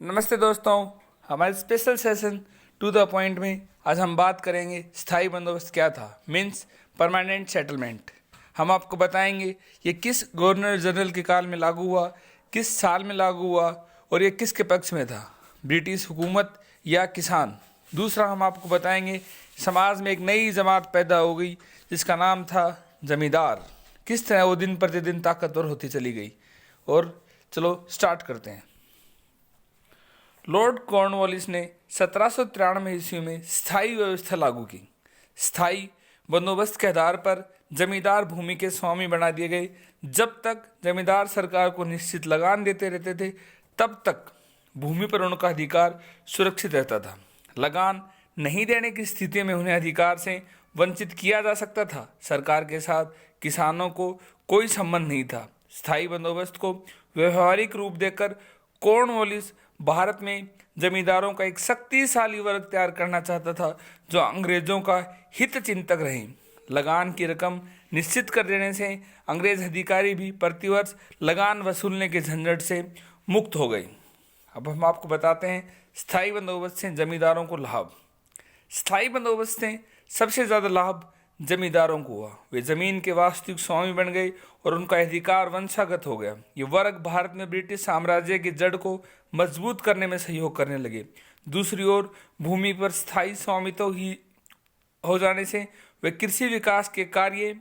नमस्ते दोस्तों, हमारे special session to the point में आज हम बात करेंगे स्थायी बंदोबस्त क्या था, मीन्स परमानेंट सेटलमेंट। हम आपको बताएंगे ये किस गवर्नर जनरल के काल में लागू हुआ, किस साल में लागू हुआ और ये किसके पक्ष में था, ब्रिटिश हुकूमत या किसान। दूसरा, हम आपको बताएंगे समाज में एक नई जमात पैदा हो गई जिसका नाम था जमींदार। किस तरह वो दिन प्रतिदिन ताकतवर होती चली गई। और चलो स्टार्ट करते हैं। लॉर्ड कॉर्नवालिस ने 1793 ईस्वी में स्थायी व्यवस्था लागू की। स्थायी बंदोबस्त के आधार पर जमींदार भूमि के स्वामी बना दिए गए। जब तक जमींदार सरकार को निश्चित लगान देते रहते थे तब तक भूमि पर उनका अधिकार सुरक्षित रहता था। लगान नहीं देने की स्थिति में उन्हें अधिकार से वंचित किया जा सकता था। सरकार के साथ किसानों को कोई संबंध नहीं था। स्थायी बंदोबस्त को व्यवहारिक रूप देकर कॉर्नवालिस भारत में जमींदारों का एक शक्तिशाली वर्ग तैयार करना चाहता था जो अंग्रेजों का हित चिंतक रहे। लगान की रकम निश्चित कर देने से अंग्रेज अधिकारी भी प्रतिवर्ष लगान वसूलने के झंझट से मुक्त हो गए। अब हम आपको बताते हैं स्थायी बंदोबस्त से जमींदारों को लाभ। स्थायी बंदोबस्त से सबसे ज़्यादा लाभ जमींदारों को हुआ। वे जमीन के वास्तविक स्वामी बन गए और उनका अधिकार वंशागत हो गया। ये वर्ग भारत में ब्रिटिश साम्राज्य की जड़ को मजबूत करने में सहयोग करने लगे। दूसरी ओर भूमि पर स्थायी स्वामित्व ही हो जाने से वे कृषि विकास के कार्य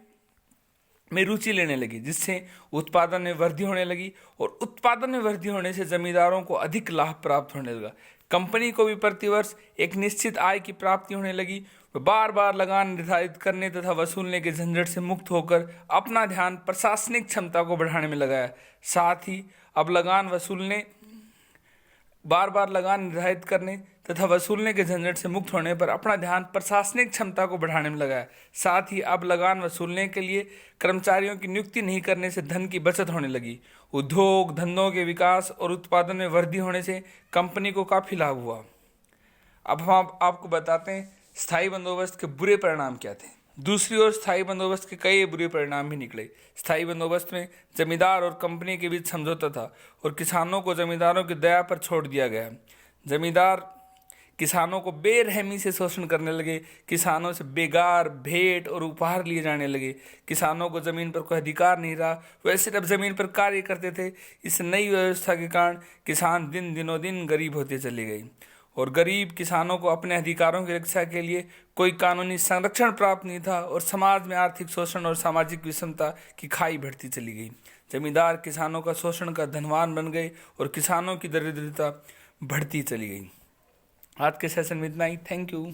में रुचि लेने लगी, जिससे उत्पादन में वृद्धि होने लगी और उत्पादन में वृद्धि होने से जमींदारों को अधिक लाभ प्राप्त होने लगा। कंपनी को भी प्रतिवर्ष एक निश्चित आय की प्राप्ति होने लगी। वह बार बार लगान निर्धारित करने तथा वसूलने के झंझट से मुक्त होकर अपना ध्यान प्रशासनिक क्षमता को बढ़ाने में लगाया। साथ ही अब बार बार लगान निर्धारित करने तथा वसूलने के झंझट से मुक्त होने पर अपना ध्यान प्रशासनिक क्षमता को बढ़ाने में लगाया। साथ ही अब लगान वसूलने के लिए कर्मचारियों की नियुक्ति नहीं करने से धन की बचत होने लगी। उद्योग धंधों के विकास और उत्पादन में वृद्धि होने से कंपनी को काफ़ी लाभ हुआ। अब हम आपको बताते हैं स्थायी बंदोबस्त के बुरे परिणाम क्या थे। दूसरी ओर स्थायी बंदोबस्त के कई बुरे परिणाम भी निकले। स्थायी बंदोबस्त में जमींदार और कंपनी के बीच समझौता था और किसानों को जमींदारों की दया पर छोड़ दिया गया। जमींदार किसानों को बेरहमी से शोषण करने लगे। किसानों से बेगार, भेंट और उपहार लिए जाने लगे। किसानों को जमीन पर कोई अधिकार नहीं रहा, वह सिर्फ जमीन पर कार्य करते थे। इस नई व्यवस्था के कारण किसान दिनों दिन गरीब होते चले गए और गरीब किसानों को अपने अधिकारों की रक्षा के लिए कोई कानूनी संरक्षण प्राप्त नहीं था और समाज में आर्थिक शोषण और सामाजिक विषमता की खाई बढ़ती चली गई। जमींदार किसानों का शोषण कर धनवान बन गए और किसानों की दरिद्रता बढ़ती चली गई। आज के सेशन में इतना ही। Thank you.